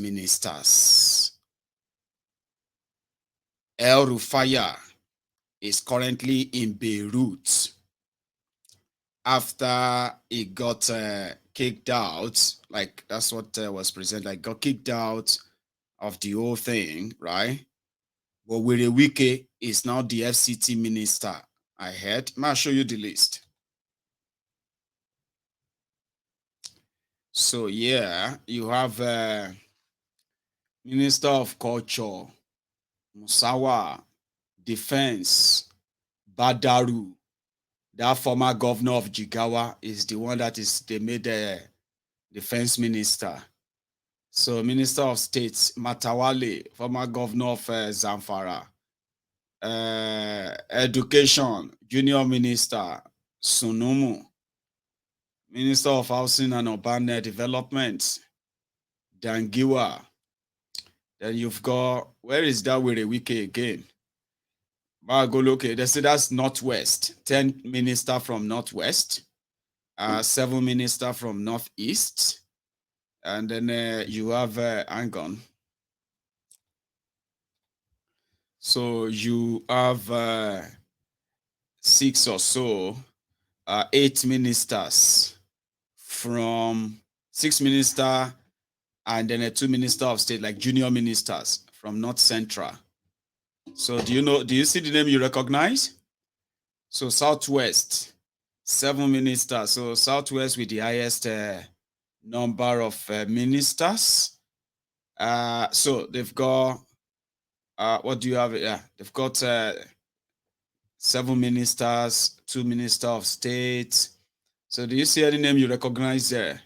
ministers. El Rufaya is currently in Beirut after he got kicked out. Like, that's what was presented. Like, got kicked out of the whole thing, right? But Wirewike is now the FCT minister. I heard. I'll show you the list. So yeah, you have Minister of Culture, Musawa, Defense, Badaru. That former governor of Jigawa is the one that they made the defense minister. So Minister of State, Matawale, former governor of Zamfara. Education, Junior Minister, Sunumu. Minister of Housing and Urban Development, Dangiwa. Then you've got, where is that Wirewike again? Bagoloke, they say that's Northwest. 10 minister from Northwest, 7 minister from Northeast, and then you have Angon. So you have 6 or so, 8 ministers from 6 minister, and then 2 minister of state, like junior ministers from North Central. So do you see the name you recognize? So Southwest, 7 ministers. So Southwest with the highest number of ministers. So they've got, what do you have? Yeah, they've got 7 ministers, 2 minister of state. So do you see any name you recognize there?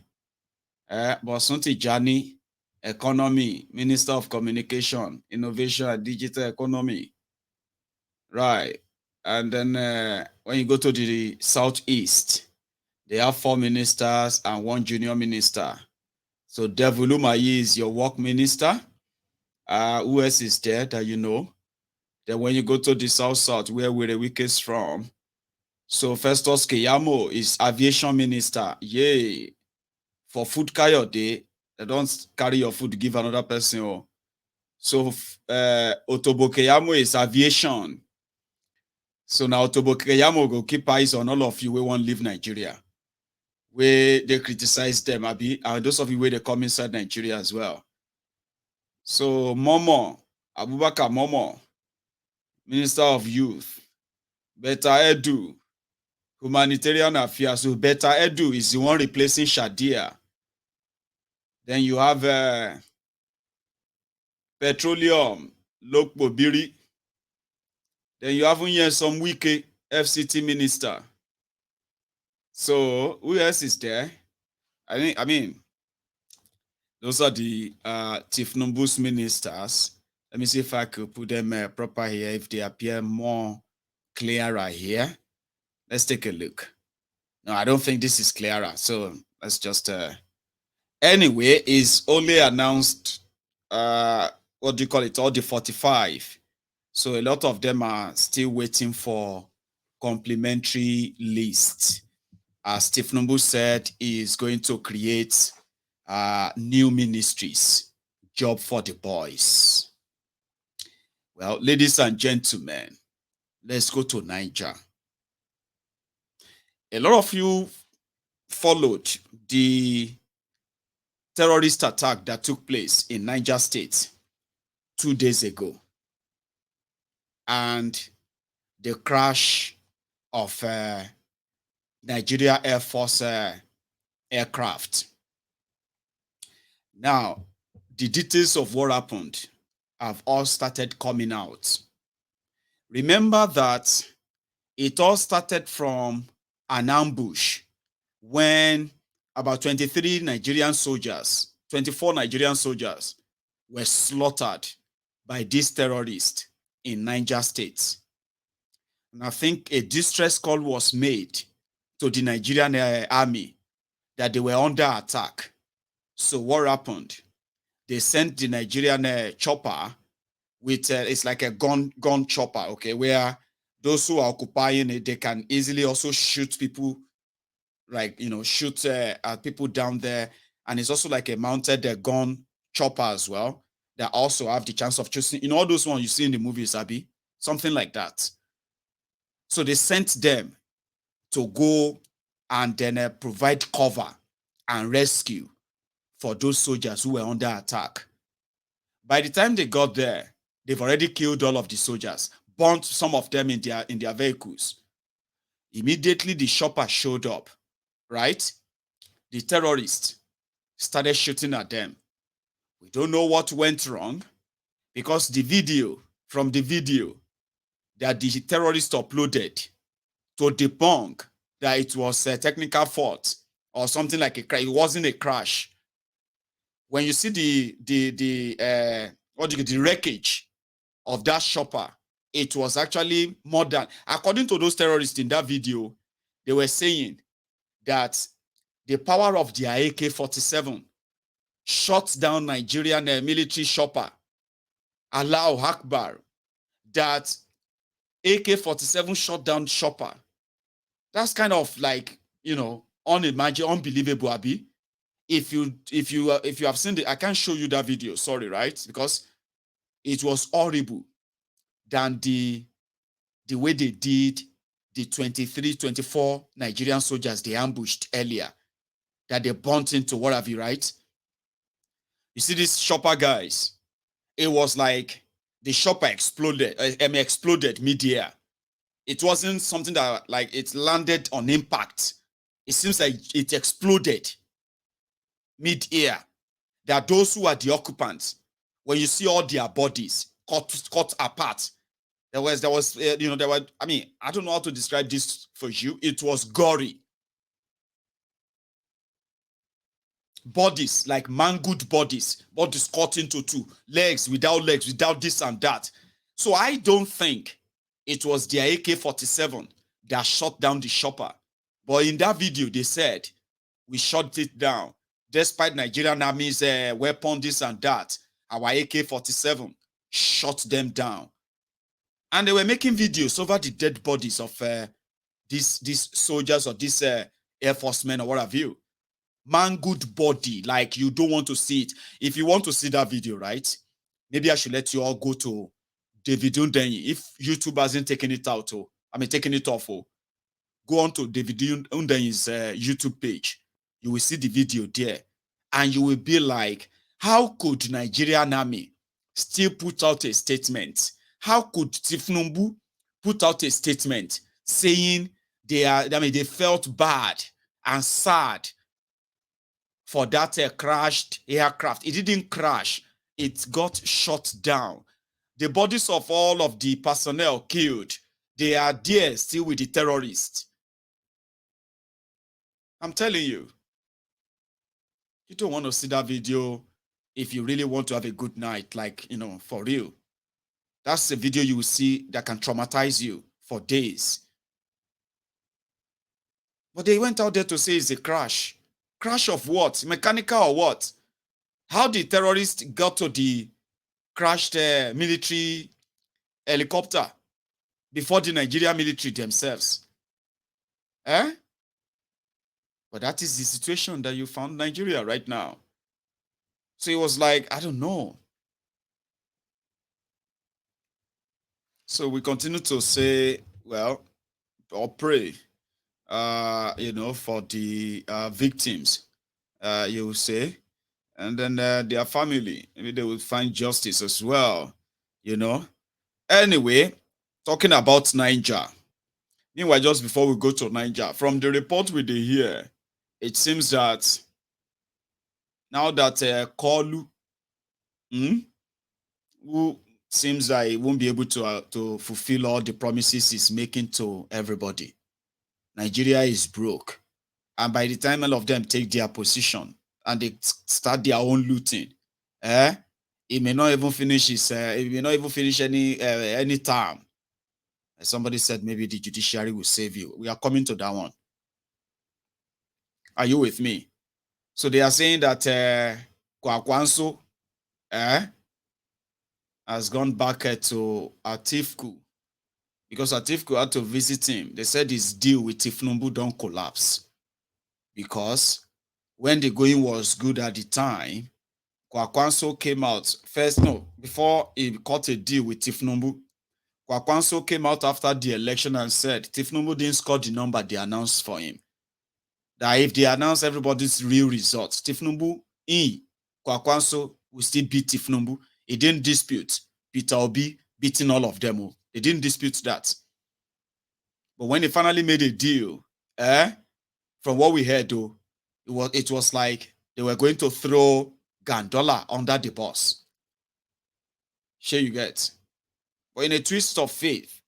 Bosunti Jani, economy, minister of communication, innovation and digital economy. Right. And then when you go to the southeast, they have 4 ministers and 1 junior minister. So Devulumayi is your work minister. Who else is there that you know? Then when you go to the south, where Wirewike is from, so Festus Keyamo is aviation minister. Yay. For food Kayode, they don't carry your food, give another person. Oh. So Otobo Keyamo is aviation. So now Otobo Keyamo go keep eyes on all of you who won't leave Nigeria. Where they criticize them, and those of you where they come inside Nigeria as well. So Momo, Abubakar Momo, Minister of Youth, Better Edu, Humanitarian Affairs. So Better Edu is the one replacing Shadia. Then you have Petroleum, Lokbobiri. Then you have some Wike, FCT minister. So who else is there? I mean, those are the Tinubu's ministers. Let me see if I could put them proper here, if they appear more clearer here. Let's take a look. No, I don't think this is clearer. So let's just anyway, is only announced what do you call it? All the 45. So a lot of them are still waiting for complementary lists. As Tinubu said, he is going to create new ministries, job for the boys. Well, ladies and gentlemen, let's go to Niger. A lot of you followed the terrorist attack that took place in Niger State 2 days ago and the crash of Nigeria Air Force aircraft. Now, the details of what happened have all started coming out. Remember that it all started from an ambush when about 24 Nigerian soldiers were slaughtered by these terrorists in Niger State. And I think a distress call was made to the Nigerian army that they were under attack. So what happened? They sent the Nigerian chopper with, it's like a gun chopper, okay, where those who are occupying it, they can easily also shoot people, like, shoot at people down there. And it's also like a mounted gun chopper as well that also have the chance of choosing. In all those ones you see in the movies, Abby, something like that. So they sent them to go and then provide cover and rescue for those soldiers who were under attack. By the time they got there, they've already killed all of the soldiers, burnt some of them in their vehicles. Immediately the chopper showed up, right? The terrorists started shooting at them. We don't know what went wrong because from the video that the terrorists uploaded to debunk that it was a technical fault or something like a crash. It wasn't a crash. When you see the wreckage of that chopper, it was actually more than, according to those terrorists in that video, they were saying that the power of their AK-47 shot down Nigerian military chopper. Allahu Akbar. That AK-47 shot down chopper. That's kind of like, unimaginable, unbelievable, Abi. If you have seen it, I can't show you that video, sorry, right? Because it was horrible than the way they did the 23, 24 Nigerian soldiers they ambushed earlier, that they bumped into, what have you, right? You see these chopper guys, it was like the chopper exploded mid-air. It wasn't something that like it landed on impact. It seems like it exploded mid-air. There are those who are the occupants. When you see all their bodies cut apart, there were, I mean, I don't know how to describe this for you. It was gory. Bodies, like mangled bodies cut into two, legs, without this and that. So I don't think it was their AK-47 that shot down the chopper. But in that video, they said, we shot it down. Despite Nigerian Army's weapon, this and that, our AK-47 shot them down. And they were making videos over the dead bodies of these soldiers or these Air Force men or what have you. Mangled body, like you don't want to see it. If you want to see that video, right, maybe I should let you all go to David Undenyi. If YouTube hasn't taken it out, taken it off, go on to David Undenyi's YouTube page. You will see the video there. And you will be like, how could Nigerian Army still put out a statement? How could Tinubu put out a statement saying they felt bad and sad for that crashed aircraft? It didn't crash. It got shot down. The bodies of all of the personnel killed, they are there still with the terrorists. I'm telling you. You don't want to see that video if you really want to have a good night, like, for real. That's a video you will see that can traumatize you for days. But they went out there to say it's a crash. Crash of what? Mechanical or what? How the terrorists got to the crashed military helicopter before the Nigerian military themselves? But that is the situation that you found Nigeria right now. So it was like, I don't know. So we continue to say, well, or pray, for the victims, you will say, and then their family, maybe they will find justice as well, Anyway, talking about Niger. Meanwhile, just before we go to Niger, from the report we did hear, it seems that now that Kolu, who seems like he won't be able to fulfill all the promises he's making to everybody. Nigeria is broke. And by the time all of them take their position and they start their own looting, he may not even finish any term. Somebody said maybe the judiciary will save you. We are coming to that one. Are you with me? So they are saying that Kwakwanso has gone back to Atiku because Atiku had to visit him. They said his deal with Tinubu don't collapse because when the going was good at the time, Kwakwanso came out first, no, before he cut a deal with Tinubu. Kwakwanso came out after the election and said Tinubu didn't score the number they announced for him. That if they announce everybody's real results, Tinubu Kwakwanso will still beat Tinubu. He didn't dispute Peter Obi beating all of them. They didn't dispute that. But when they finally made a deal, from what we heard, though, it was like they were going to throw Gandola under the bus. Sure, you get. But in a twist of faith,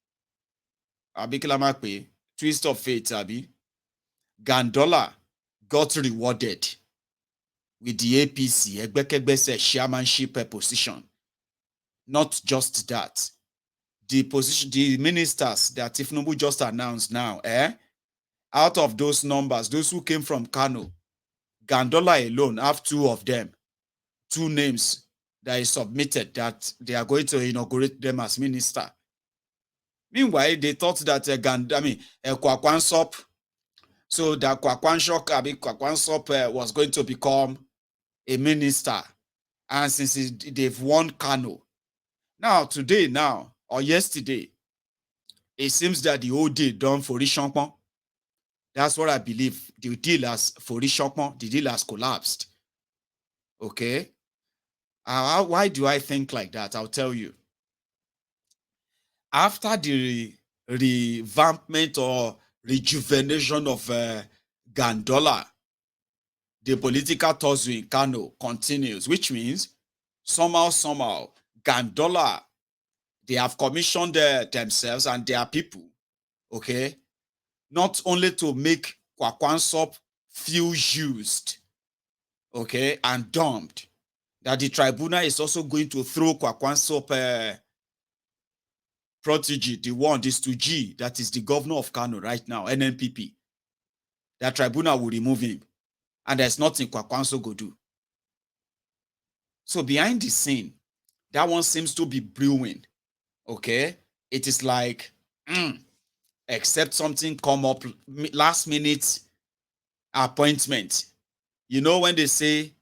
twist of fate, Gandola got rewarded with the APC, Egbekegbese chairmanship position. Not just that. The ministers that Tinubu just announced now, out of those numbers, those who came from Kano, Gandola alone have two of them, two names that is submitted that they are going to inaugurate them as minister. Meanwhile, they thought that Kwakwansop, so that Kwakwansop was going to become a minister, and since they've won Kano, now today, or yesterday, it seems that the whole deal done for Rishankpon. That's what I believe. The deal has collapsed. Okay. Why do I think like that? I'll tell you. After the revampment or rejuvenation of Gandola, the political tussle in Kano continues, which means somehow, Gandola, they have commissioned themselves and their people, okay, not only to make Kwakwansop feel used, okay, and dumped, that the tribunal is also going to throw Kwakwansop protege, this to G, that is the governor of Kano right now, NNPP. That tribunal will remove him, and there's nothing Kwakwanso go do. So behind the scene, that one seems to be brewing. Okay, it is like, except something come up last minute appointment. You know when they say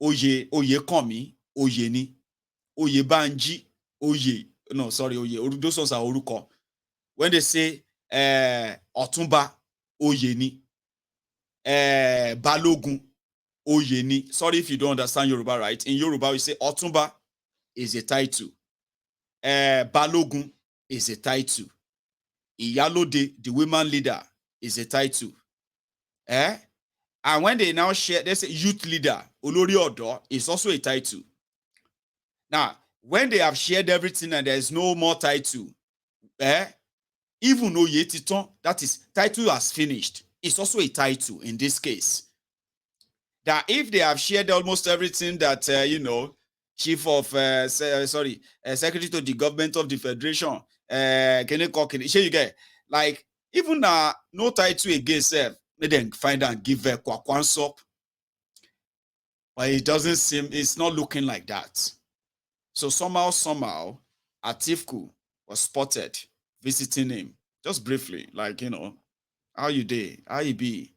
Oye Komi, Oye ni, Oye Banji, Oye. No, sorry, Oye. Those ones are Oruko. When they say Otumba, Oye ni, Balogun, Oye ni. Sorry if you don't understand Yoruba, right? In Yoruba, we say Otumba is a title. Balogun is a title. Iyalode, the women leader, is a title. And when they now share, they say youth leader, Olori Odo, is also a title. Now, when they have shared everything and there's no more title, even Oye Titon, that is, title has finished, it's also a title in this case. That if they have shared almost everything that, chief of, secretary to the government of the federation, you get, like, even no title against them, they then find and give Kwakwansop. But it doesn't seem, it's not looking like that. So somehow, Atifku was spotted visiting him, just briefly, like, how you dey, how you be?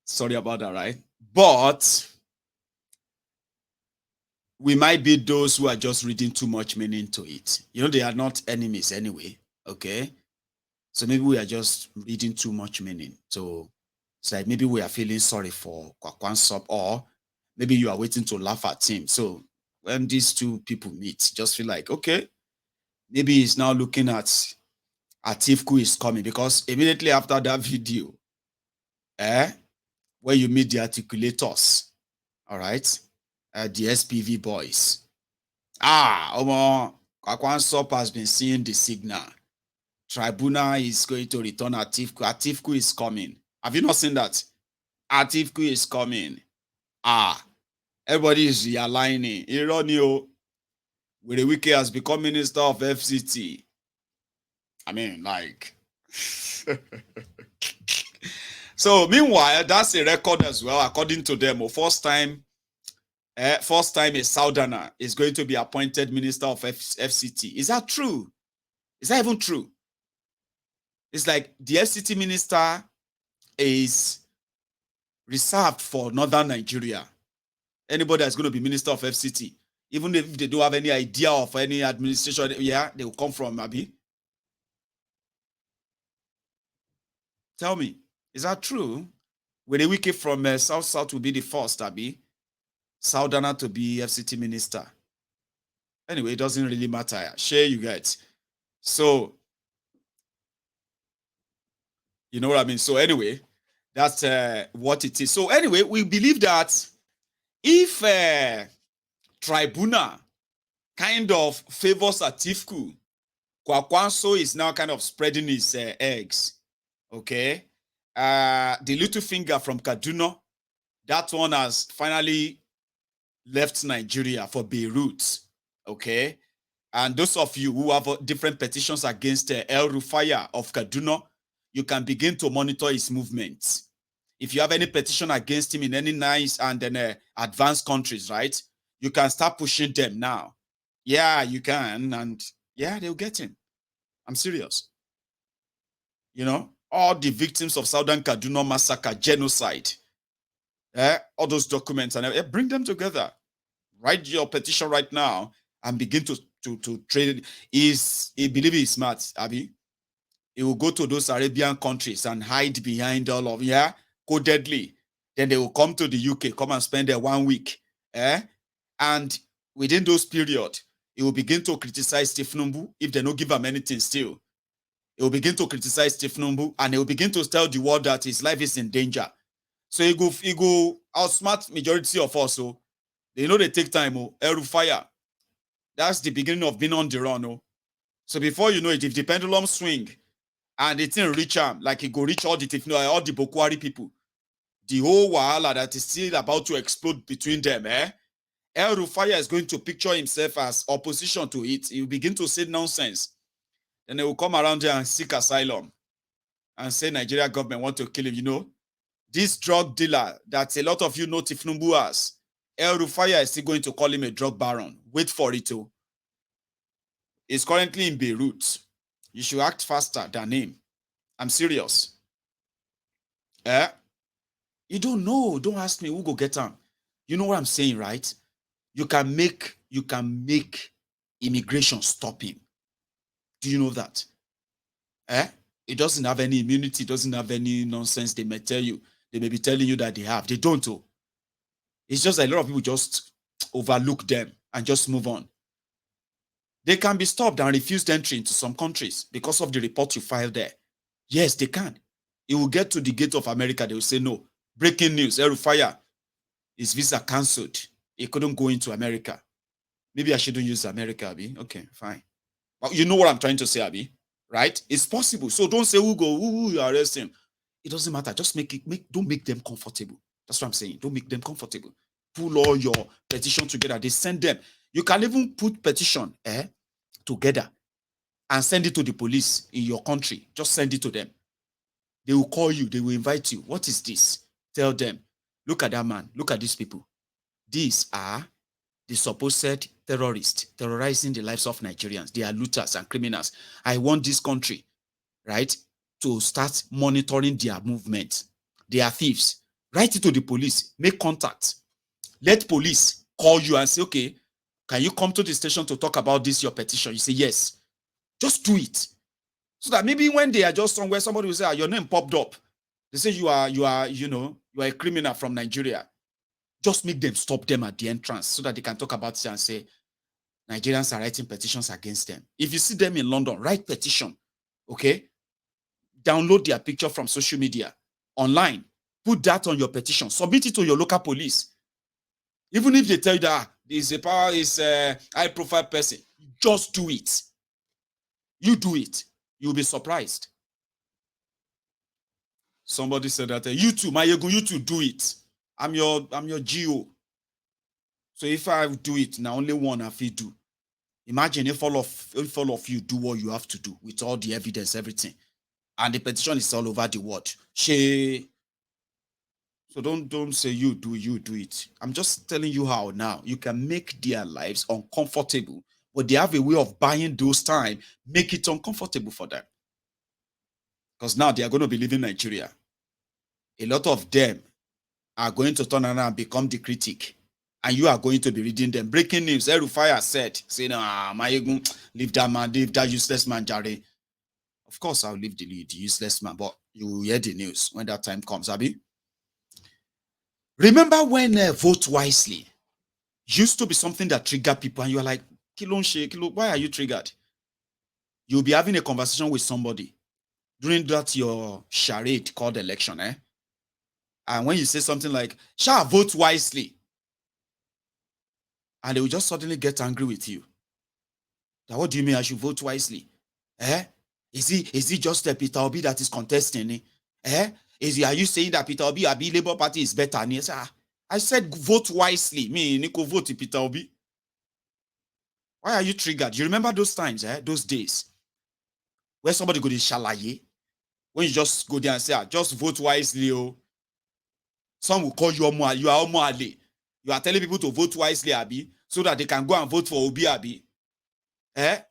Sorry about that, right? But we might be those who are just reading too much meaning to it. They are not enemies anyway, okay? So maybe we are just reading too much meaning. So it's like maybe we are feeling sorry for Kwakwansop, or maybe you are waiting to laugh at him. So when these two people meet, just feel like, okay, maybe he's now looking at Atifku is coming, because immediately after that video, where you meet the articulators, all right, the SPV boys. Kwakwansop has been seeing the signal tribunal is going to return Atiku. Atiku is coming. Have you not seen that? Atiku is coming. Everybody is realigning. Ironio, Wike has become Minister of FCT. I mean, like. So, meanwhile, that's a record as well, according to them. First time a Southerner is going to be appointed Minister of FCT. Is that true? Is that even true? It's like the FCT minister is reserved for Northern Nigeria. Anybody that's going to be Minister of FCT, even if they don't have any idea of any administration, yeah, they will come from Abi. Tell me, is that true? When a Wike from South will be the first, Abi, Southerner to be FCT minister. Anyway, it doesn't really matter. Share you get. So, you know what I mean? So anyway, that's what it is. So anyway, we believe that if tribunal kind of favors Atiku, Kwakwanso is now kind of spreading his eggs. Okay. The little finger from Kaduna, that one has finally left Nigeria for Beirut. Okay. And those of you who have different petitions against El Rufaya of Kaduna, you can begin to monitor his movements. If you have any petition against him in any nice and then advanced countries, right, you can start pushing them now. Yeah, you can. And yeah, they'll get him. I'm serious. You know, all the victims of Southern Kaduna massacre, genocide, all those documents, and bring them together. Write your petition right now and begin to trade. He believe he's smart, Abi. He will go to those Arabian countries and hide behind all of, codedly. Then they will come to the UK, come and spend there 1 week. And within those periods, he will begin to criticize Tinubu if they don't give him anything still. He will begin to criticize Tinubu and he will begin to tell the world that his life is in danger. So he go outsmart majority of us. So they know they take time. Fire. That's the beginning of being on the run. So before you know it, if the pendulum swing and it didn't reach him, like he go reach all the Boko Haram people, the whole wahala that is still about to explode between them, El Rufaya is going to picture himself as opposition to it. He will begin to say nonsense. Then they will come around here and seek asylum and say Nigeria government want to kill him. You know, this drug dealer that a lot of you know Tinubu as, El Rufaya is still going to call him a drug baron. Wait for it. He's currently in Beirut. You should act faster than him. I'm serious. You don't know. Don't ask me who go get him. You know what I'm saying, right? You can make immigration stop him. Do you know that? It doesn't have any immunity, doesn't have any nonsense. They may tell you, they may be telling you that they have. They don't. It's just a lot of people just overlook them and just move on. They can be stopped and refused entry into some countries because of the report you filed there. Yes, they can. It will get to the gate of America. They will say, no. Breaking news, El Rufaya, his visa cancelled. He couldn't go into America. Maybe I shouldn't use America, Abi. Okay, fine. But you know what I'm trying to say, Abi, right? It's possible. So don't say who you arrest him. It doesn't matter. Just don't make them comfortable. That's what I'm saying. Don't make them comfortable. Pull all your petition together. They send them. You can even put petition together and send it to the police in your country. Just send it to them. They will call you. They will invite you. What is this? Tell them, look at that man. Look at these people. These are the supposed terrorists terrorizing the lives of Nigerians. They are looters and criminals. I want this country, right, to start monitoring their movement. They are thieves. Write it to the police. Make contact. Let police call you and say, okay, can you come to the station to talk about this, your petition? You say, yes. Just do it. So that maybe when they are just somewhere, somebody will say, your name popped up. They say you are a criminal from Nigeria. Just make them stop them at the entrance so that they can talk about it and say, Nigerians are writing petitions against them. If you see them in London, write petition, okay? Download their picture from social media, online. Put that on your petition. Submit it to your local police. Even if they tell you that is a high-profile person, just do it. You do it. You'll be surprised. Somebody said that, you too, Mayegun, you too, do it. I'm your GO. So if I do it, now only one have you do. Imagine if all of you do what you have to do with all the evidence, everything. And the petition is all over the world. So don't say you do it. I'm just telling you how now you can make their lives uncomfortable, but they have a way of buying those time, make it uncomfortable for them. Because now they are going to be leaving Nigeria. A lot of them are going to turn around and become the critic. And you are going to be reading them. Breaking news, El-Rufai said, saying, Mayegun, leave that man, leave that useless man, Jare. Of course, I'll leave the useless man, but you will hear the news when that time comes, Abi. Remember when vote wisely used to be something that triggered people, and you are like, why are you triggered? You'll be having a conversation with somebody during that your charade called election, and when you say something like, shall vote wisely, and they will just suddenly get angry with you. Now, what do you mean I should vote wisely? Is he just a Peter Obi that is contesting? Are you saying that Peter Obi, Labour Party is better? I said vote wisely. Me, Nico, vote Peter Obi. Why are you triggered? You remember those times, those days, where somebody go to shalaye, when you just go there and say, just vote wisely, oh. Some will call you Omo, you are Omo Ale. You are telling people to vote wisely, Abi, so that they can go and vote for Obi, Abi.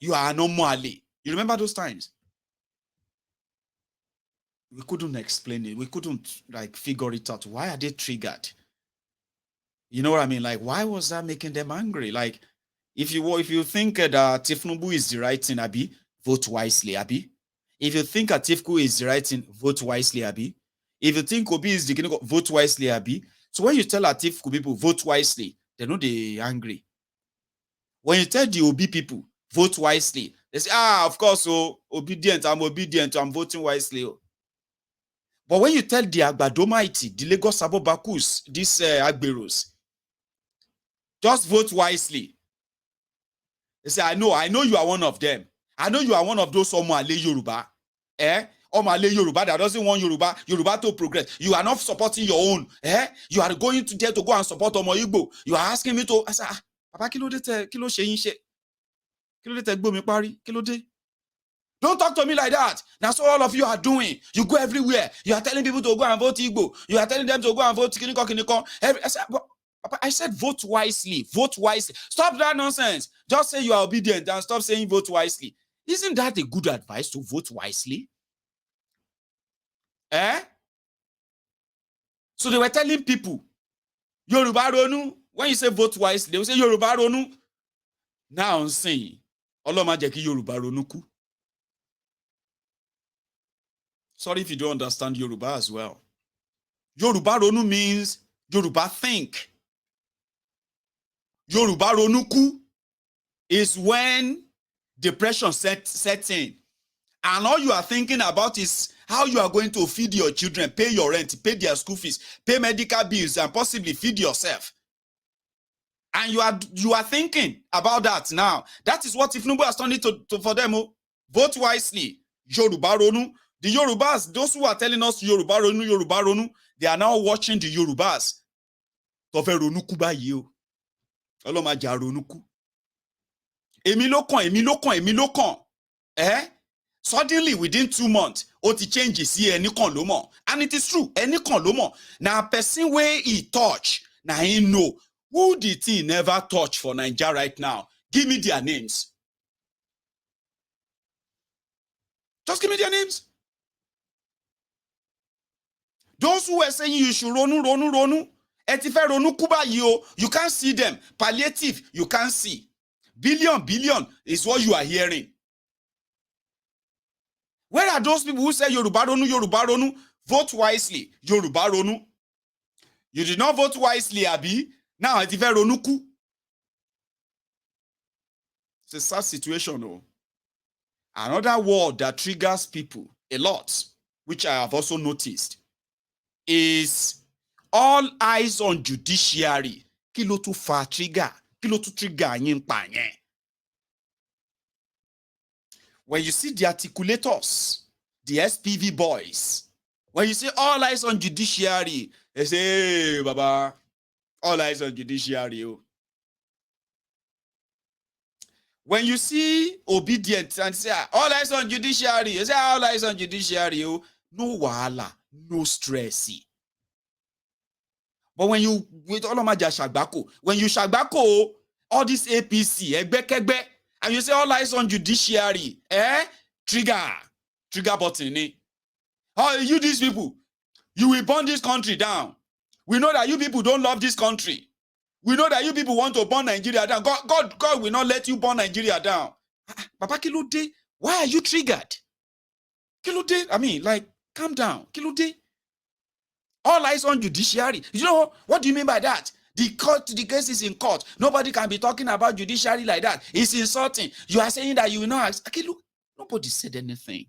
You are an Omo Ale. You remember those times? We couldn't explain it. We couldn't figure it out. Why are they triggered? You know what I mean? Like, why was that making them angry? Like, if you think that Tinubu is the right thing, Abi, vote wisely, Abi. If you think Atiku is the right thing, vote wisely, Abi. If you think Obi is the king, vote wisely, Abi. So when you tell Atiku people vote wisely, they know they're angry. When you tell the Obi people vote wisely, they say, of course, obedient, I'm voting wisely. But when you tell the Agbadomaiti, the Lagos Abobakus, these Agberos, just vote wisely. They say, I know you are one of them. I know you are one of those Omo Ale Yoruba. Omo Ale Yoruba that doesn't want Yoruba to progress. You are not supporting your own. You are going to there to go and support Omo Igbo. You are asking me to. I say, Papa, kí ló ṣe yín ṣe? Kí ló dé tẹ́ gbó mi parí? Kí ló dé? Don't talk to me like that. That's what all of you are doing. You go everywhere. You are telling people to go and vote Igbo. You are telling them to go and vote Kiniko. I said vote wisely. Vote wisely. Stop that nonsense. Just say you are obedient and stop saying vote wisely. Isn't that a good advice to vote wisely? So they were telling people, Yoruba Ronu, when you say vote wisely, they will say Yoruba Ronu. Now I'm saying, Oloma jẹ́ kí Yoruba Ronu kú. Sorry if you don't understand Yoruba as well. Yoruba Ronu means Yoruba think. Yoruba Ronuku is when depression sets in. And all you are thinking about is how you are going to feed your children, pay your rent, pay their school fees, pay medical bills, and possibly feed yourself. And you are thinking about that now. That is what Tinubu has turned it for them. Vote wisely. Yoruba Ronu. The Yorubas, those who are telling us Yoruba Ronu, they are now watching the Yorubas. Tọ́fẹ́ ronúkú báyìí o. Ọlọ́run má jẹ́ á ronúkú. Èmi ló kàn. Suddenly, within 2 months, ó ti change sí ẹnìkan ló mọ̀. And it is true, ẹnìkan ló mọ̀. Now, person wey he touch, now he know. Who did he never touch for Nigeria right now? Give me their names. Just give me their names. Those who were saying you should ronu. Etife ronu kuba yo. You can't see them. Palliative, you can't see. Billion is what you are hearing. Where are those people who say Yoruba Ronu? Vote wisely. Yoruba Ronu. You did not vote wisely, Abi. Now Etife ronuku. It's a sad situation, though. Another word that triggers people a lot, which I have also noticed, is all eyes on judiciary. Kí ló tún fa trigger? Kí ló tún trigger yín pa yẹn? when you see the articulators, the SPV boys, when you see all eyes on judiciary, they say, hey, Baba, all eyes on judiciary. Oh. When you see obedient and say, all eyes on judiciary, you say, all eyes on judiciary. Oh. No wahala, no stress. But when you, with all of my shagbako, when you shagbako, all this APC, and you say all eyes on judiciary, trigger button. Oh, you these people, you will burn this country down. We know that you people don't love this country. We know that you people want to burn Nigeria down. God will not let you burn Nigeria down. Papa Kilode, why are you triggered? Kilode, I mean, like, calm down. Kilode. All eyes on judiciary. You know, what do you mean by that? The case is in court. Nobody can be talking about judiciary like that. It's insulting. You are saying that you will not ask. Okay, look, nobody said anything.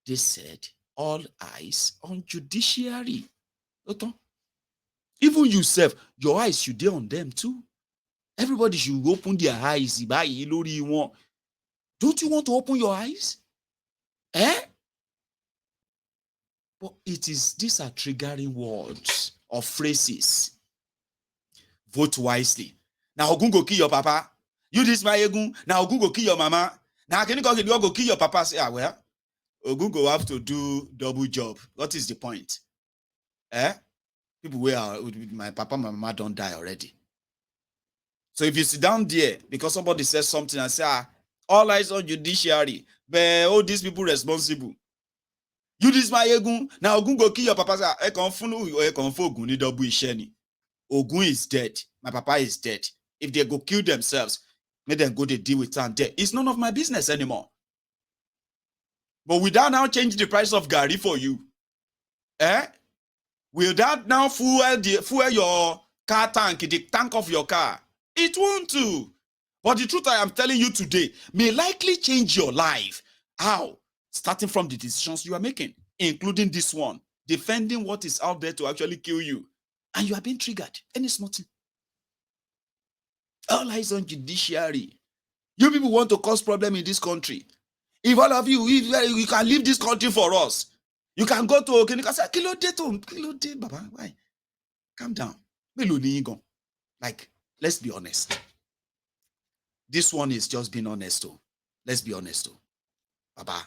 They said, all eyes on judiciary. Even yourself, your eyes should be on them too. Everybody should open their eyes. Don't you want to open your eyes? But these are triggering words or phrases. Vote wisely. Now Ogun go kill your papa. You this my Ogun. Now Ogun go kill your mama. Now can you go kill your papa? Say, well, Ogun go have to do double job. What is the point? People where my papa, my mama don't die already. So if you sit down there because somebody says something and say, all eyes on judiciary, but all these people responsible. You this my Ogun. Now Ogun go kill your papa. Say, Ogun is dead. My papa is dead. If they go kill themselves, make them go to deal with them there. It's none of my business anymore. But will that now change the price of Gary for you? Will that now fuel your car tank, the tank of your car? It won't do. But the truth I am telling you today may likely change your life. How? Starting from the decisions you are making, including this one, defending what is out there to actually kill you. And you are being triggered. And it's nothing. All eyes on judiciary. You people want to cause problem in this country. If all of you, you can leave this country for us. You can go to Kilode, Baba, why? Calm down. Like, let's be honest. This one is just being honest. Let's be honest. Baba,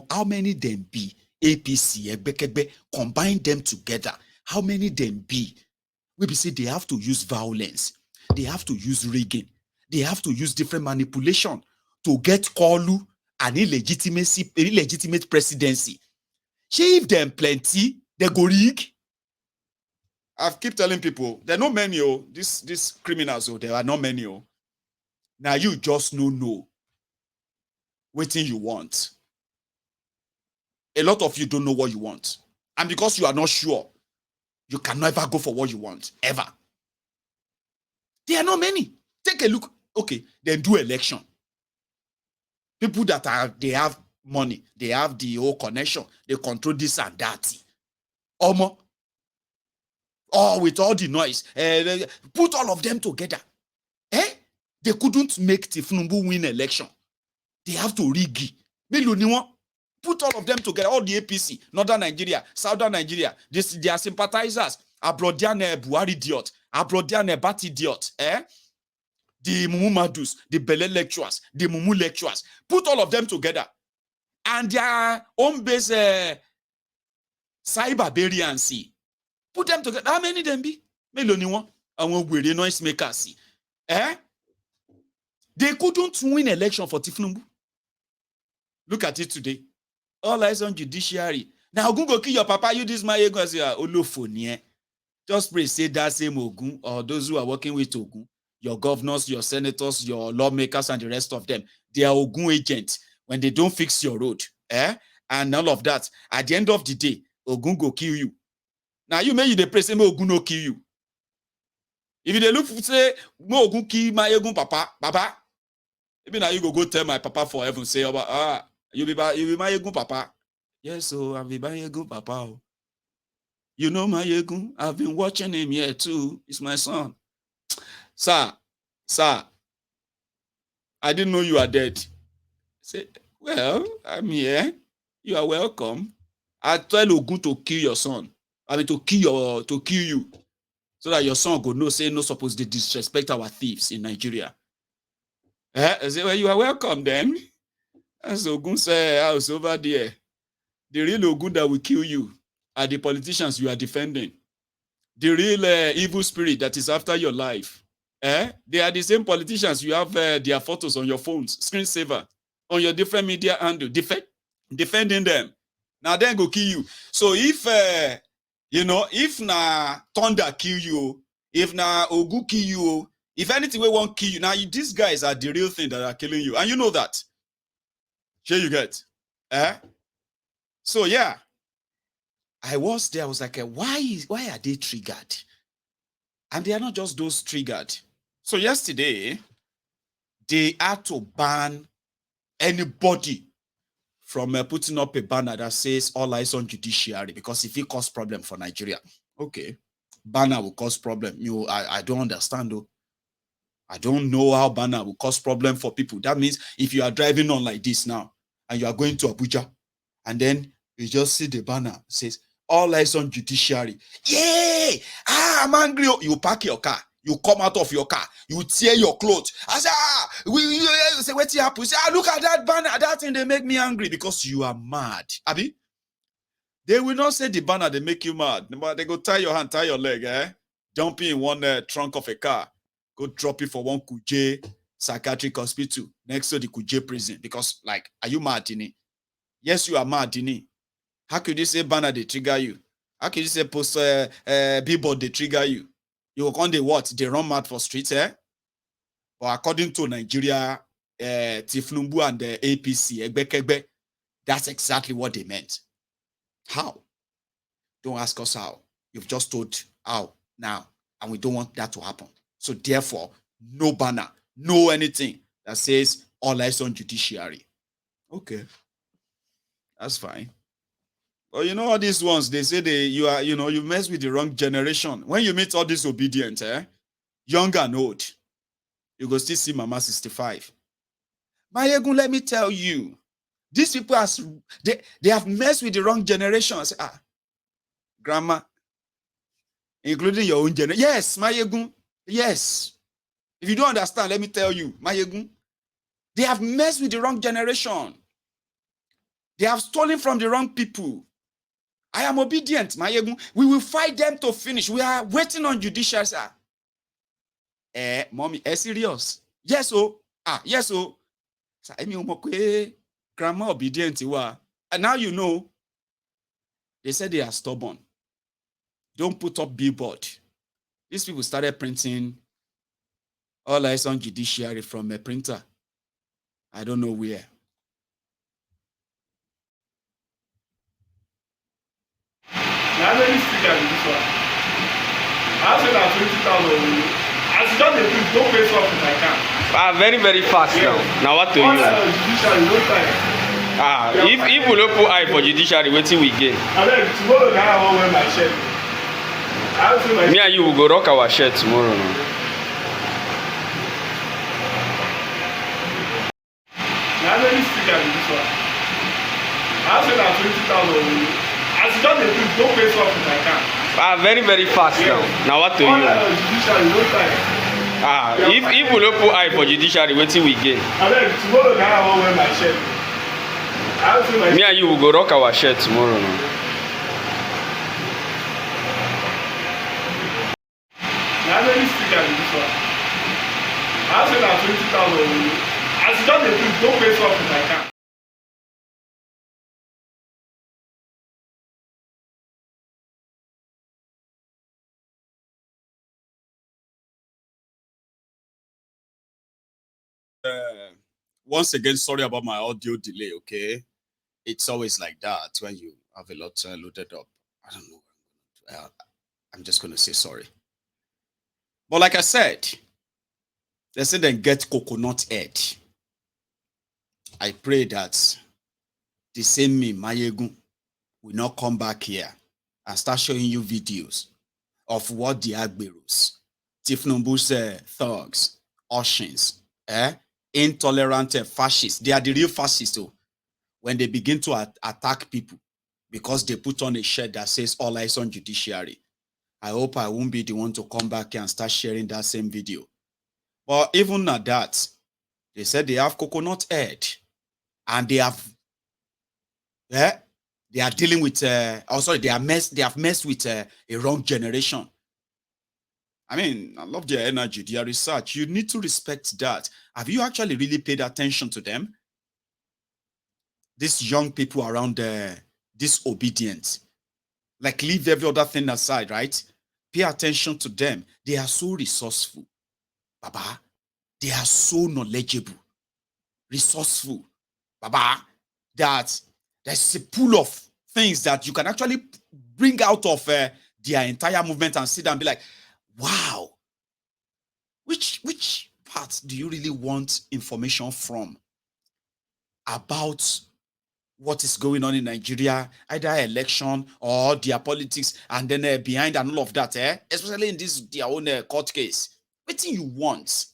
how many them be? APC, combine them together. How many them be? We say they have to use violence. They have to use rigging. They have to use different manipulation to get Kolu an illegitimate presidency. If them plenty, they go rig. I keep telling people, there are not many. These criminals, there are not many. Now you just know waiting you want. A lot of you don't know what you want. And because you are not sure, you can never go for what you want, ever. There are not many. Take a look. Okay, then do election. People that they have money, they have the whole connection, they control this and that. Omo. Oh, with all the noise. Put all of them together. They couldn't make Tinubu win election. They have to rig. Put all of them together, all the APC, Northern Nigeria, Southern Nigeria, they are sympathizers. Abrodian Buhari idiot, Abrodian Bat idiot, the Mumu Madus, the Bele lecturers, the Mumu lecturers. Put all of them together. And their own base cyberbarians. Put them together. How many them be? Meloniwa, and we noise makers. They couldn't win election for Tinubu. Look at it today. All eyes on judiciary. Now Ogun go kill your papa, you this my ego say Olofoni. Just pray, say that same Ogun, or those who are working with Ogun, your governors, your senators, your lawmakers, and the rest of them. They are Ogun agents when they don't fix your road. And all of that. At the end of the day, Ogun go kill you. Now you may pray, say Ogun no kill you. If they look say Ogun kill my Ogun papa, maybe now you go tell my papa for heaven, say you be my Egun papa. Yes, so I'll be my Egun papa. You know my Egun. I've been watching him here too. It's my son. Sir, I didn't know you are dead. Say, well, I'm here. You are welcome. I tell Ogun to kill your son. I mean to kill you. So that your son go know say no supposed to disrespect our thieves in Nigeria. I say, well, you are welcome then. As Ogun say, house over there. The real Ogun that will kill you are the politicians you are defending. The real evil spirit that is after your life. They are the same politicians you have their photos on your phones, screensaver, on your different media handle, defending them. Now then go kill you. So if if na thunder kill you, if na Ogu kill you, if anything we won't kill you, now these guys are the real thing that are killing you, and you know that. Here you get. So yeah, I was there. I was like, why are they triggered? And they are not just those triggered. So yesterday, they had to ban anybody from putting up a banner that says all eyes on judiciary, because if it cause problem for Nigeria, okay, banner will cause problem. I don't understand though. I don't know how banner will cause problem for people. That means if you are driving on like this now and you are going to Abuja, and then you just see the banner says all eyes on judiciary. Yay! I'm angry. You park your car. You come out of your car. You tear your clothes. I say, we say, what's happening? Say, look at that banner. That thing, they make me angry because you are mad. Abi? They will not say the banner, they make you mad. But they go tie your hand, tie your leg, jump in one trunk of a car, go drop it for one Kuje psychiatric hospital next to the Kuje prison. Because, like, are you mad, Dini? Yes, you are mad, Dini. How could you say banner they trigger you? How could you say poster billboard they trigger you? You will on the what? They run mad for streets, But according to Nigeria, Tifnumbu and the APC, Egbekegbe, that's exactly what they meant. How? Don't ask us how. You've just told how now, and we don't want that to happen. So therefore, no banner, no anything that says all eyes on judiciary. Okay, that's fine. Well, you know all these ones, they say you mess with the wrong generation. When you meet all these obedient, young and old, you go still see Mama 65. Mayegun, let me tell you, these people they have messed with the wrong generation. I say, grandma, including your own generation. Yes, Mayegun, yes. If you don't understand, let me tell you, Mayegun, they have messed with the wrong generation. They have stolen from the wrong people. I am obedient, Mayegun. We will fight them to finish. We are waiting on judicial, sir. Mommy, serious? Yes, oh. Yes, oh. Grandma obedient. And now you know. They said they are stubborn. Don't put up billboard. These people started printing all eyes on judiciary from a printer. I don't know where. Now many speakers in this one. I say that 20,000. As you just print, don't pay for it I can. Very, very fast now. Now what to you? Judiciary, no time. If we don't put eye for judiciary, what till we get? I mean, tomorrow I won't wear my shirt. Me and you will go rock our shirt tomorrow. No? Now many speakers in this one. I say that 20,000. As you just print, don't pay for it I can. Very, very fast now. Now what to you? Judiciary, no time. If we don't put eye for judiciary, what till we get? I mean, tomorrow I won't wear my shirt. Me and you will go rock our shirt tomorrow. No? Now many speakers in this one. I say that 20,000. As you just print, don't pay for it I can. Once again, sorry about my audio delay, okay? It's always like that when you have a lot loaded up. I don't know. I'm just going to say sorry. But like I said, they said then get coconut head. I pray that the same me, Mayegun, will not come back here and start showing you videos of what the Agberos, Tifnumbu's thugs, Oshins, intolerant fascists. They are the real fascists, though, when they begin to attack people because they put on a shirt that says all eyes on judiciary. I hope I won't be the one to come back here and start sharing that same video. But even at that, they said they have coconut head and they have they are dealing with they have messed with a wrong generation. I mean, I love their energy, their research. You need to respect that. Have you actually really paid attention to them? These young people around disobedient. Like, leave every other thing aside, right? Pay attention to them. They are so resourceful. Baba, they are so knowledgeable, resourceful. Baba, that there's a pool of things that you can actually bring out of their entire movement and sit and be like, wow, which part do you really want information from about what is going on in Nigeria, either election or their politics, and then behind and all of that, especially in this their own court case? What do you want?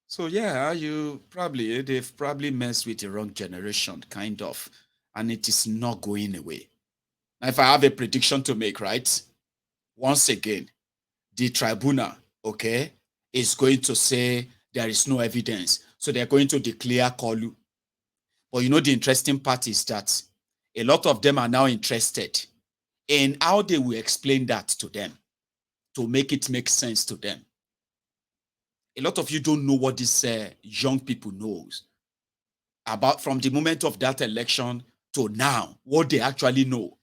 So yeah, they've probably messed with the wrong generation, kind of, and it is not going away. Now, if I have a prediction to make, right? Once again, the tribunal, okay, is going to say there is no evidence. So they're going to declare Kolu. But you know, the interesting part is that a lot of them are now interested in how they will explain that to them to make it make sense to them. A lot of you don't know what these young people knows about from the moment of that election to now, what they actually know.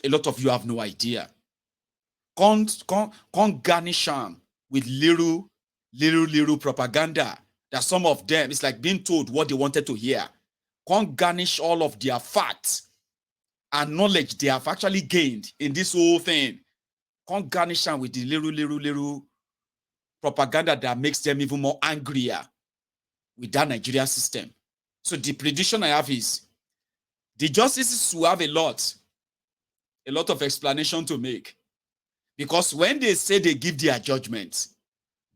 A lot of you have no idea. Can't garnish them with little propaganda that some of them, it's like being told what they wanted to hear. Can't garnish all of their facts and knowledge they have actually gained in this whole thing. Can't garnish them with the little propaganda that makes them even more angrier with that Nigeria system. So the prediction I have is the justices will have a lot of explanation to make. Because when they say they give their judgment,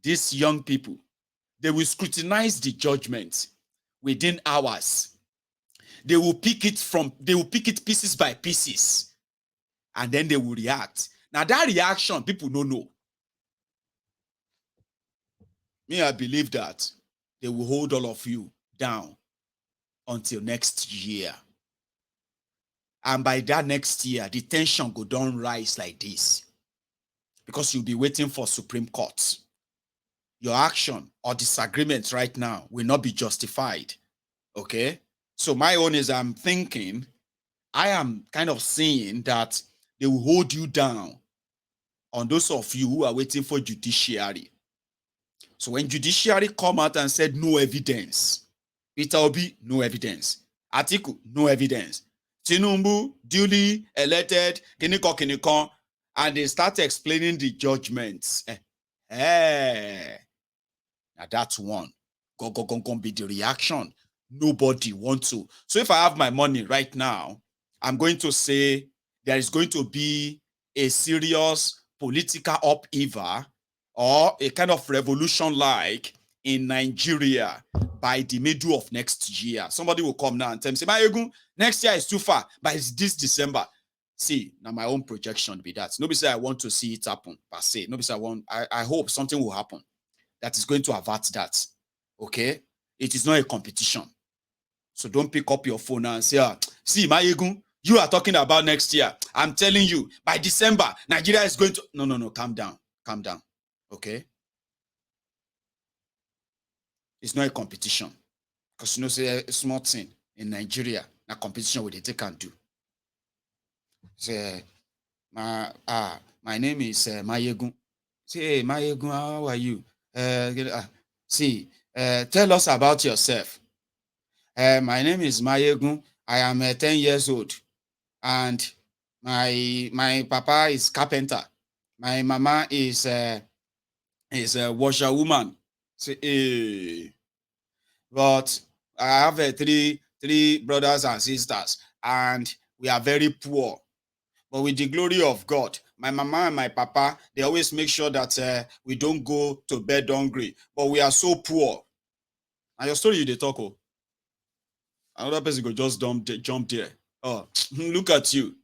these young people, they will scrutinize the judgment within hours. They will pick it pieces by pieces, and then they will react. Now, that reaction, people don't know. Me, I believe that they will hold all of you down until next year. And by that next year, the tension go down rise like this. Because you'll be waiting for Supreme Court. Your action or disagreements right now will not be justified. Okay? So my own is I am kind of seeing that they will hold you down on those of you who are waiting for judiciary. So when judiciary come out and said no evidence, Peter Obi, no evidence. Atiku, no evidence. Tinubu, duly elected, kinikon, and they start explaining the judgments. Now that's one. Go be the reaction. Nobody wants to. So if I have my money right now, I'm going to say there is going to be a serious political upheaval or a kind of revolution like in Nigeria by the middle of next year. Somebody will come now and tell me, say, Mayegun, next year is too far, but it's this December. See, now my own projection be that. Nobody say I want to see it happen, per se. Nobody say I hope something will happen that is going to avert that. Okay? It is not a competition. So don't pick up your phone and say, see, Mayegun, you are talking about next year. I'm telling you, by December, Nigeria is going to... No, calm down. Calm down. Okay? It's not a competition. Because you know, say a small thing in Nigeria, a competition with it they can do. Say, my name is Mayegun. Say, hey, Mayegun, how are you? Tell us about yourself. My name is Mayegun. I am 10 years old. And my papa is carpenter. My mama is a washerwoman. Say, hey. But I have three brothers and sisters, and we are very poor. But with the glory of God, my mama and my papa, they always make sure that we don't go to bed hungry, but we are so poor. And your story, they talk. Oh, another person go just jump there. Oh, look at you.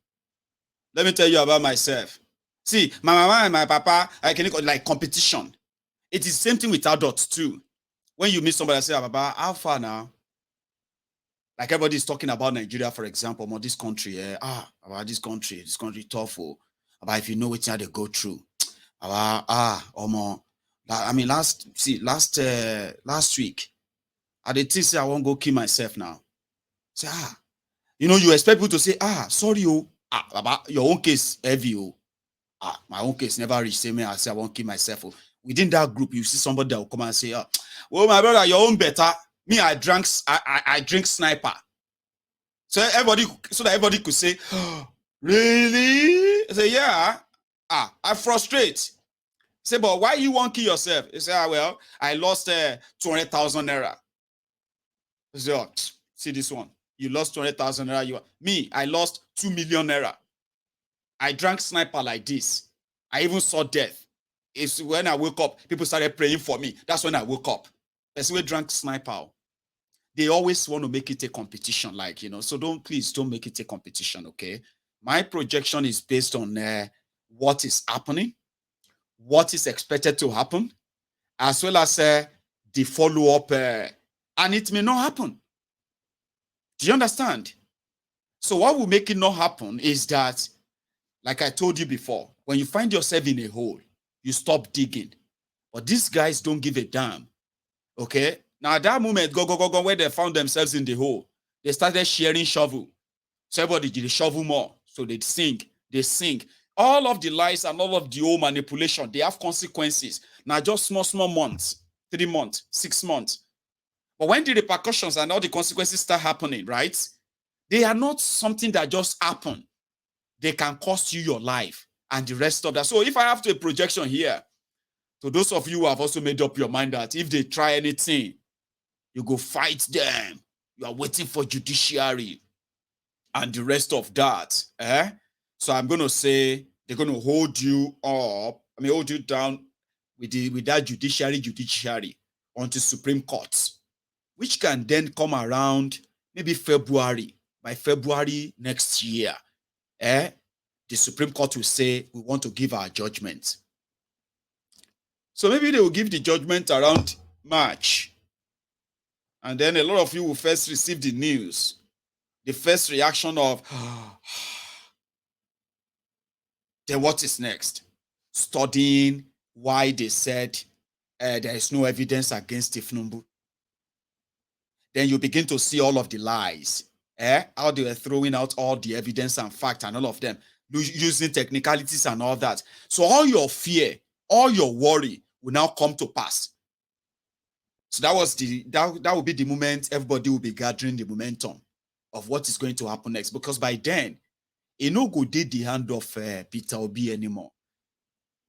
Let me tell you about myself. See, my mama and my papa, I can like competition. It is the same thing with adults too. When you meet somebody and say, Baba, how far now? Like everybody is talking about Nigeria, for example, or this country. About this country tough. Oh, about if you know what they go through. About I mean, last week, I did say I won't go kill myself now. Say, you expect people to say, sorry, Baba, your own case heavy. Oh, my own case never reached. Say me, I say I won't kill myself. Oh. Within that group, you see somebody that will come and say, well, my brother, your own better. Me, I drink sniper. So that everybody could say, really? I say, yeah. I frustrate. Say, but why you won't kill yourself? You say, well, I lost 200,000 naira. I say, see this one. You lost 200,000 naira. Me, I lost 2 million naira. I drank sniper like this. I even saw death. It's when I woke up, people started praying for me. That's when I woke up. That's when I drank sniper. They always want to make it a competition, so please don't make it a competition, okay? My projection is based on what is happening, what is expected to happen, as well as the follow-up, and it may not happen. Do you understand? So what will make it not happen is that, like I told you before, when you find yourself in a hole, you stop digging. But these guys don't give a damn, okay? Now, at that moment, go, where they found themselves in the hole, they started sharing shovel. So everybody did shovel more. So they sink. All of the lies and all of the old manipulation, they have consequences. Now, just small months, 3 months, 6 months. But when the repercussions and all the consequences start happening, right? They are not something that just happen. They can cost you your life and the rest of that. So if I have to a projection here, to those of you who have also made up your mind that if they try anything, you go fight them. You are waiting for judiciary and the rest of that. So I'm going to say they're going to hold you up. Hold you down with that judiciary onto Supreme Court, which can then come around maybe February. By February next year, the Supreme Court will say, we want to give our judgment. So maybe they will give the judgment around March. And then a lot of you will first receive the news. The first reaction of, then what is next? Studying why they said there is no evidence against Tinubu. Then you begin to see all of the lies. How they were throwing out all the evidence and fact and all of them, using technicalities and all that. So all your fear, all your worry will now come to pass. So that will be the moment everybody will be gathering the momentum of what is going to happen next. Because by then, it no go did the hand of Peter Obi anymore.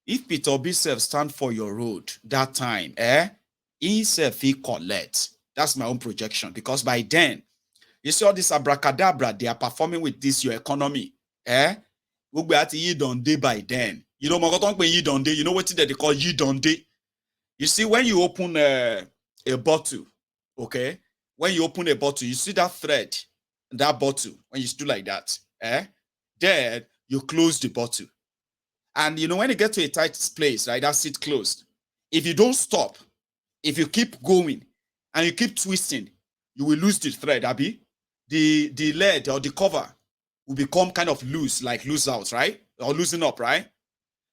If Peter Obi self stand for your road that time, he self he collect. That's my own projection. Because by then, you see all this abracadabra they are performing with this your economy. We'll be at ye done day by then. You know, you know what they call ye done day. You see, when you open a bottle, okay? When you open a bottle, you see that thread, that bottle, when you do like that, then you close the bottle. And you know, when you get to a tight place, right, that's it closed. If you don't stop, if you keep going and you keep twisting, you will lose the thread, Abby. The lead or the cover will become kind of loose, like loose out, right? Or loosen up, right?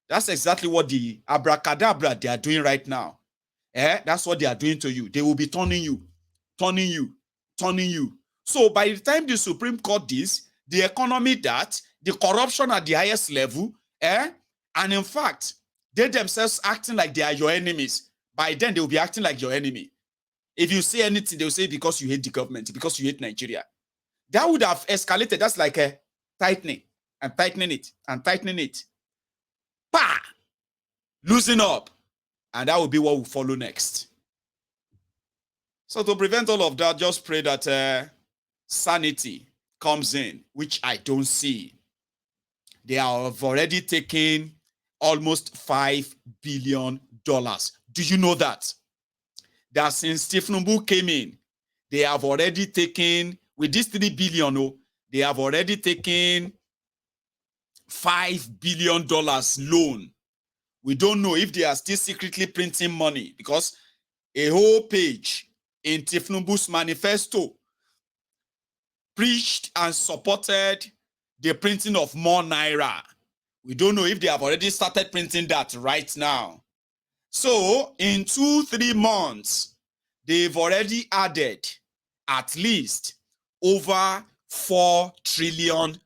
That's exactly what the abracadabra they are doing right now. That's what they are doing to you. They will be turning you. So by the time the Supreme Court this, the economy that, the corruption at the highest level, and in fact, they themselves acting like they are your enemies. By then, they will be acting like your enemy. If you say anything, they'll say because you hate the government, because you hate Nigeria. That would have escalated. That's like a tightening and tightening it. Pa! Loosen up. And that will be what will follow next. So to prevent all of that, just pray that sanity comes in, which I don't see. they have already taken almost $5 billion. Do you know that? That since Tinubu came in, they have already taken, with this 3 billion, they have already taken $5 billion loan. We don't know if they are still secretly printing money, because a whole page in Tinubu's manifesto preached and supported the printing of more Naira. We don't know if they have already started printing that right now. So in 2-3 months, they've already added at least over 4 trillion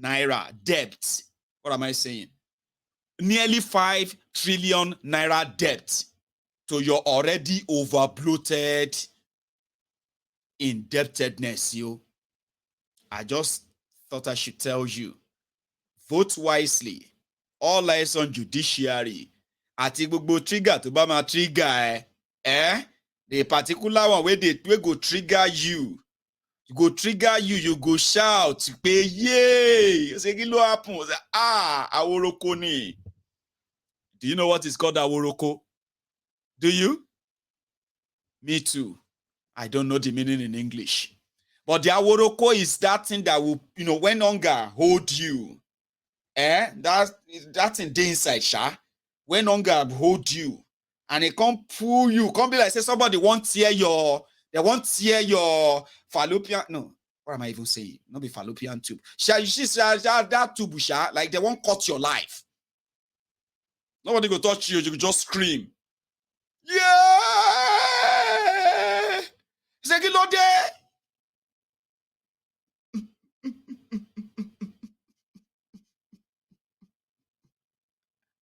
Naira debt. What am I saying? Nearly 5 trillion Naira debt to your already over bloated indebtedness. I just thought I should tell you, vote wisely. All eyes on judiciary. Àti gbogbo trigger tó bá máa trigger the particular one wey go trigger you, you go shout pé yay, ṣé kí ló happen? Aworoko ni. Do you know what is called aworoko? Do you? Me too. I don't know the meaning in English. But the aworoko is that thing that will, when hunger hold you, that thing dey inside, when hunger hold you, and it can't pull you, can't be like, say somebody won't tear your fallopian, no, what am I even saying? Not be fallopian tube. You see that tube, like they won't cut your life. Nobody go touch you, you go just scream. Yeah!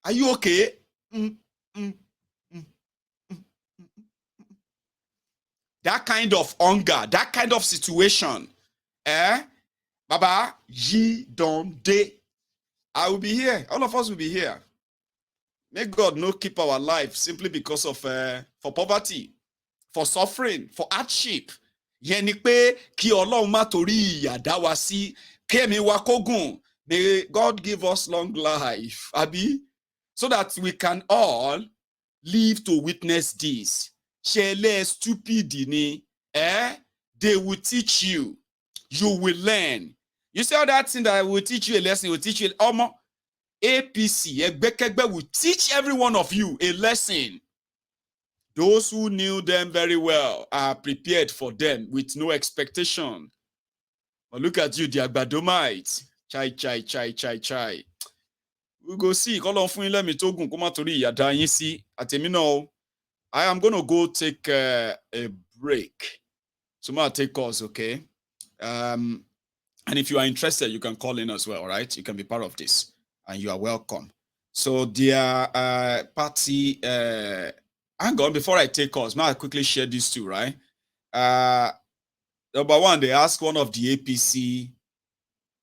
Are you okay? That kind of hunger, that kind of situation, Baba, ye don't day. I will be here. All of us will be here. May God not keep our life simply because of for poverty, for suffering, for hardship. Yẹn ni pé kí Ọlọ́run má torí ìyà dá wa sí, kémi wa kógùn. May God give us long life, abi, so that we can all live to witness this. Ṣẹlẹ̀ stupid ni, they will teach you. You will learn. You see all that thing that will teach you a lesson, will teach you APC, Egbekegbe, will teach every one of you a lesson. Those who knew them very well are prepared for them with no expectation. But look at you, the Agbadomites. Chai. We go see. I am going to go take a break. So I'll take calls, okay? And if you are interested, you can call in as well, right? You can be part of this, and you are welcome. So their party, hang on, before I take calls, may I quickly share these two, right? Number one, they asked one of the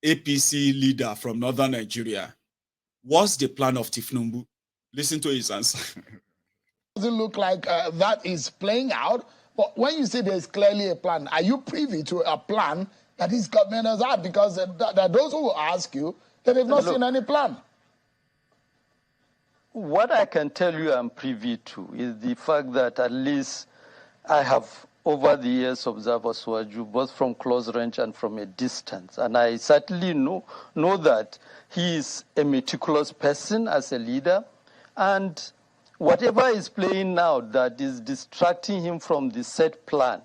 APC leader from northern Nigeria, what's the plan of Tinubu? Listen to his answer. Doesn't look like that is playing out. But when you say there's clearly a plan, are you privy to a plan that this government has had? Because there are those who will ask you that they've not seen any plan. What I can tell you I'm privy to is the fact that at least I have over the years observed Oswaju, both from close range and from a distance. And I certainly know that he is a meticulous person as a leader. And whatever is playing now that is distracting him from the set plan,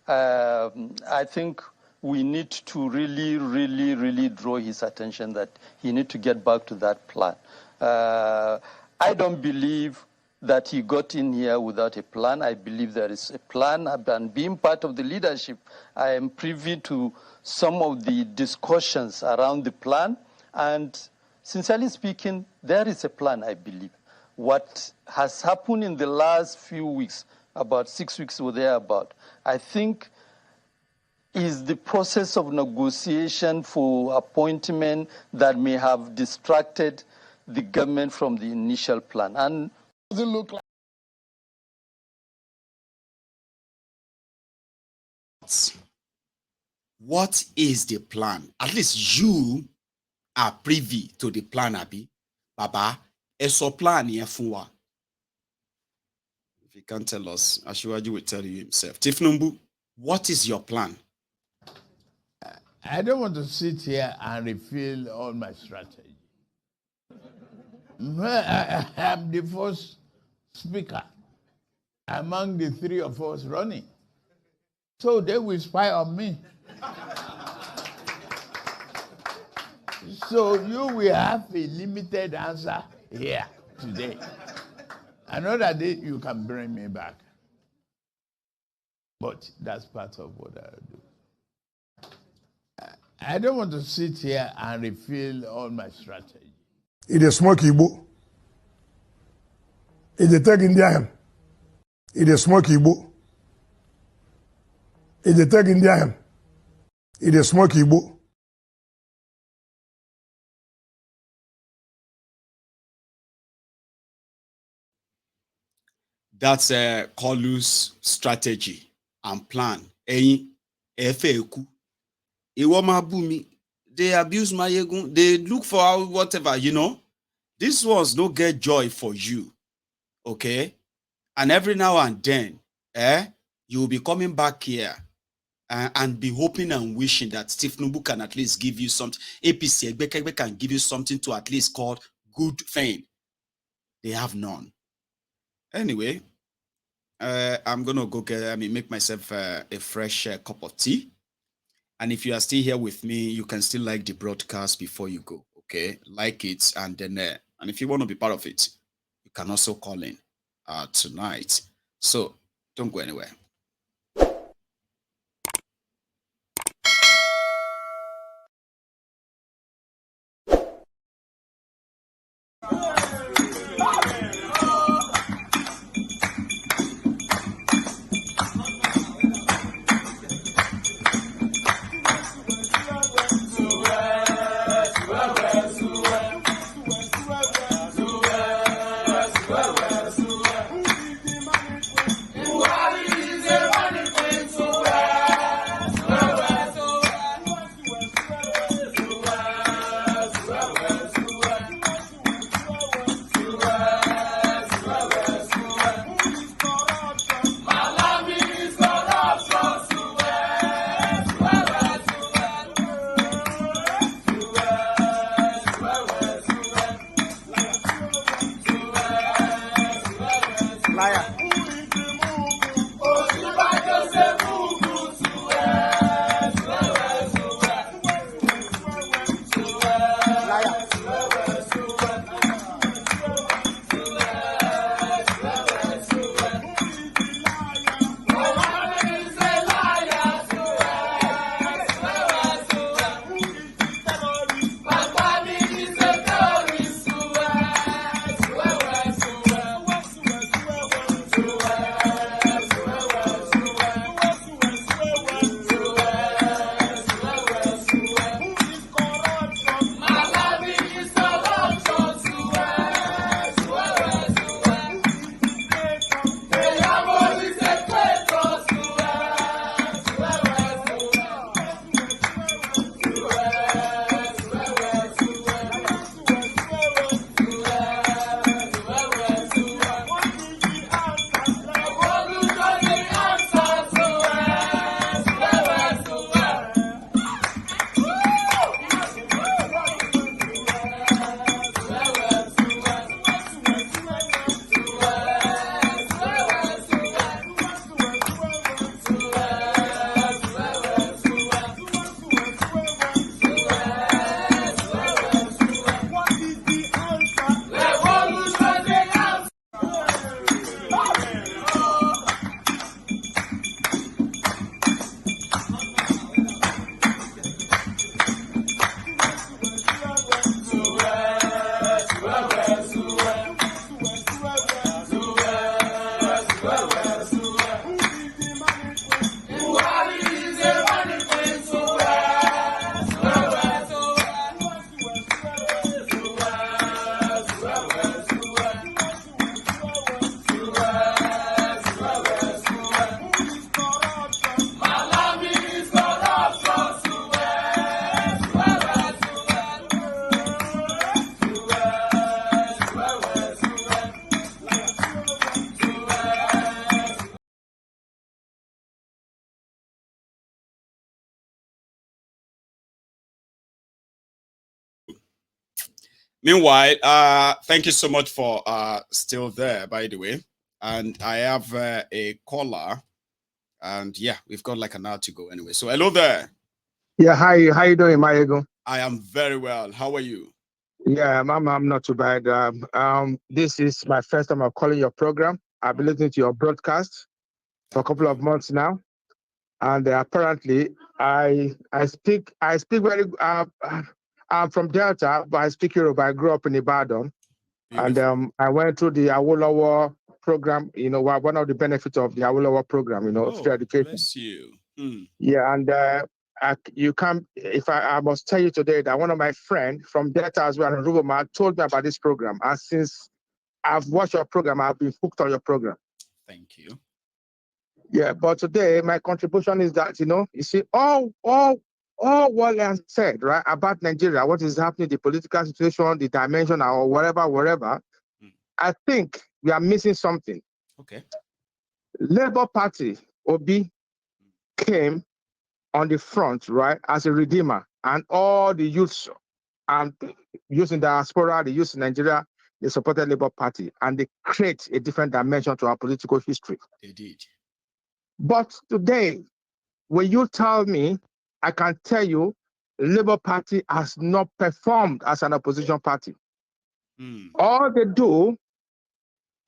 I think we need to really draw his attention that he needs to get back to that plan. I don't believe that he got in here without a plan. I believe there is a plan, and being part of the leadership, I am privy to some of the discussions around the plan, and sincerely speaking, there is a plan, I believe. What has happened in the last few weeks, about 6 weeks or thereabout, I think is the process of negotiation for appointment that may have distracted the government from the initial plan. And does it look like what is the plan? At least you are privy to the plan, Abi. Baba, so plan here for. If you can't tell us, Ashwaju will tell you himself. Tifnumbu, what is your plan? I don't want to sit here and reveal all my strategy. I am the first speaker among the three of us running. So they will spy on me. So you will have a limited answer here today. Another day you can bring me back. But that's part of what I do. I don't want to sit here and reveal all my strategy. It is smoke Igbo. It is take Indian. It is smoke Igbo. It is take Indian. It is smoke Igbo. That's a Kolu's strategy and plan. They abuse my ego. They look for whatever, you know. This ones don't get joy for you. Okay? And every now and then, you will be coming back here and be hoping and wishing that Steve Nubu can at least give you something. APC Egbekegbe can give you something to at least call good fame. They have none. Anyway, I'm gonna go make myself a fresh cup of tea. And if you are still here with me, you can still like the broadcast before you go. Okay, like it, and then and if you want to be part of it, you can also call in tonight. So don't go anywhere. Meanwhile, thank you so much for still there, by the way. And I have a caller, and yeah, we've got like an hour to go anyway. So hello there. Yeah, hi. How you doing, Mayego? I am very well. How are you? Yeah, I'm not too bad. This is my first time of calling your program. I've been listening to your broadcast for a couple of months now, and apparently I speak very. I'm from Delta, but I speak Yoruba. I grew up in Ibadan. Beautiful. And I went through the Awolowo program. You know, one of the benefits of the Awolowo program, you know, free education. Bless you. Yeah, and you can't. If I must tell you today that one of my friends from Delta as well, Ruboma, told me about this program, and since I've watched your program, I've been hooked on your program. Thank you. Yeah, but today my contribution is that, you know, you see all what I said, right, about Nigeria, what is happening, the political situation, the dimension, or whatever. I think we are missing something. Okay. Labour Party, Obi, came on the front, right, as a redeemer, and all the youths and youth in diaspora, the youth in Nigeria, they supported Labour Party, and they create a different dimension to our political history. They did. But today, when you tell me, I can tell you, Labour Party has not performed as an opposition party. All they do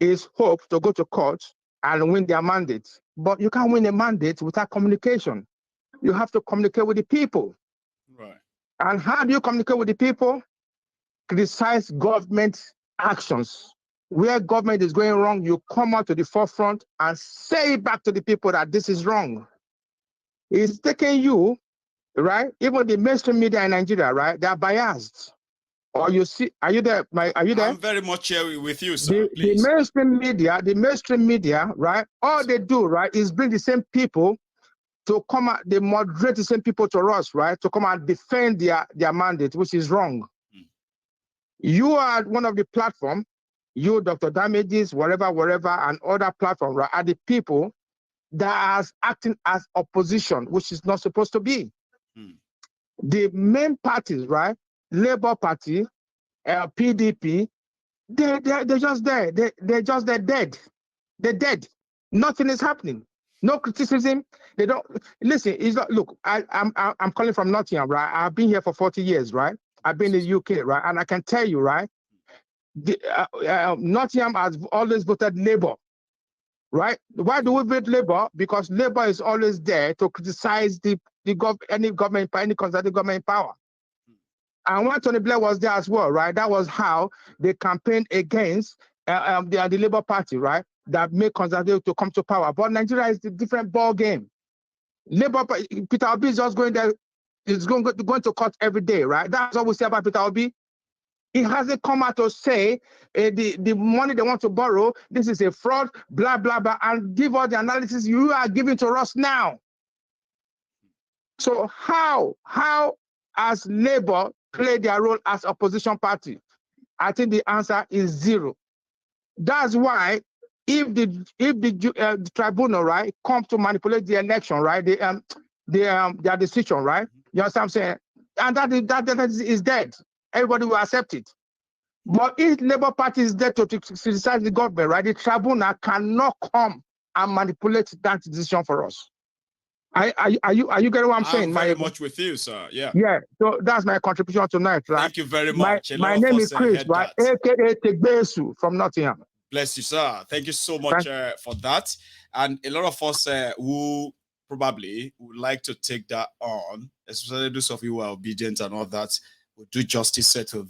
is hope to go to court and win their mandate. But you can't win a mandate without communication. You have to communicate with the people. Right. And how do you communicate with the people? Criticize government actions. Where government is going wrong, you come out to the forefront and say back to the people that this is wrong. It's taking you, right? Even the mainstream media in Nigeria, right? They are biased. Or you see, are you there? Are you there? I'm very much here with you, sir. The mainstream media, right? All they do, right, is bring the same people to come out, they moderate the same people to us, right? To come and defend their mandate, which is wrong. You are one of the platform, you, Dr. Damages, whatever, and other platform, right, are the people that are acting as opposition, which is not supposed to be. The main parties, right? Labour Party, PDP, they're just there. They're just dead. They're dead. Nothing is happening. No criticism. They don't listen. It's not, look, I'm calling from Nottingham, right? I've been here for 40 years, right? I've been in the UK, right? And I can tell you, right? Nottingham has always voted Labour, right? Why do we vote Labour? Because Labour is always there to criticize any government, any conservative government in power. And when Tony Blair was there as well, right? That was how they campaigned against the Labour Party, right? That made conservative to come to power. But Nigeria is a different ball game. Labour, Peter Obi is just going there. He's going to court every day, right? That's what we say about Peter Obi. He hasn't come out to say the money they want to borrow, this is a fraud, blah, blah, blah, and give all the analysis you are giving to us now. So how has Labour played their role as opposition party? I think the answer is zero. That's why if the tribunal, right, come to manipulate the election, right, their decision, right, you understand what I'm saying? And that is dead. Everybody will accept it. But if Labour Party is there to criticize the government, right, the tribunal cannot come and manipulate that decision for us. Are you getting what I'm saying? I'm very much with you, sir. Yeah. Yeah. So that's my contribution tonight, right? Thank you very much. My name is Chris, right? AKA Tegbesu from Nottingham. Bless you, sir. Thank you so much for that. And a lot of us who probably would like to take that on, especially those of you who are obedient and all that, will do justice to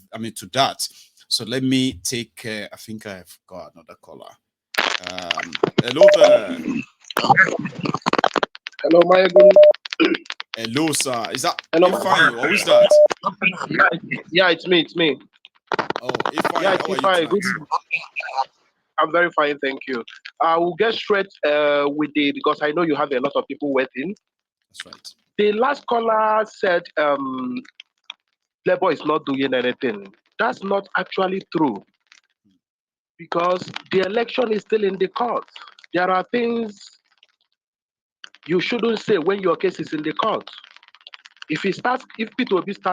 that. So let me take. I think I've got another caller. Hello there. Hello, my good. Hello, sir. Is that Ifeanyi? Or who's that? Yeah, it's me. Oh, Ifeanyi, yeah, it's Ifeanyi. I'm very fine, thank you. I will get straight with because I know you have a lot of people waiting. That's right. The last caller said Labour is not doing anything. That's not actually true, because the election is still in the court. There are things you shouldn't say when your case is in the court. If Peter Obi starts